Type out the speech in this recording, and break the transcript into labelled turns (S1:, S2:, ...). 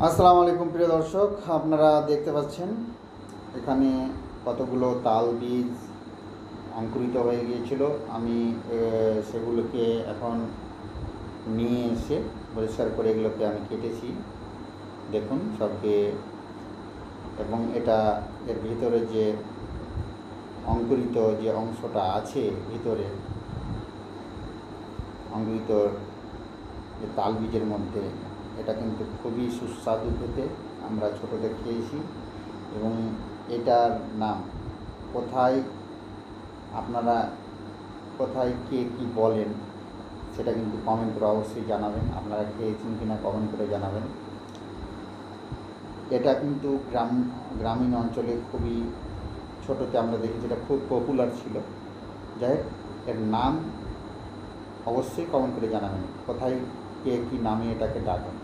S1: আসসালামু আলাইকুম প্রিয় দর্শক, আপনারা দেখতে পাচ্ছেন এখানে কতগুলো তাল বীজ অঙ্কুরিত হয়ে গিয়েছিল। আমি সেগুলোকে এখন নিয়ে এসে পরিষ্কার করে এগুলোকে আমি কেটেছি, দেখুন সবকে। এবং এটা এর ভিতরে যে অঙ্কুরিত যে অংশটা আছে ভিতরে, অঙ্কুরিত যে তাল বীজের মধ্যে, এটা কিন্তু খুবই সুস্বাদু খেতে, আমরা ছোটোতে খেয়েছি। এবং এটার নাম কোথায়, আপনারা কোথায় কে কী বলেন সেটা কিন্তু কমেন্ট করে অবশ্যই জানাবেন। আপনারা খেয়েছেন কিনা কমেন্ট করে জানাবেন। এটা কিন্তু গ্রামীণ অঞ্চলে খুবই ছোটোতে আমরা দেখেছি, এটা খুব পপুলার ছিল। যাই হোক, এর নাম অবশ্যই কমেন্ট করে জানাবেন, কোথায় কে কী নামে এটাকে ডাকেন।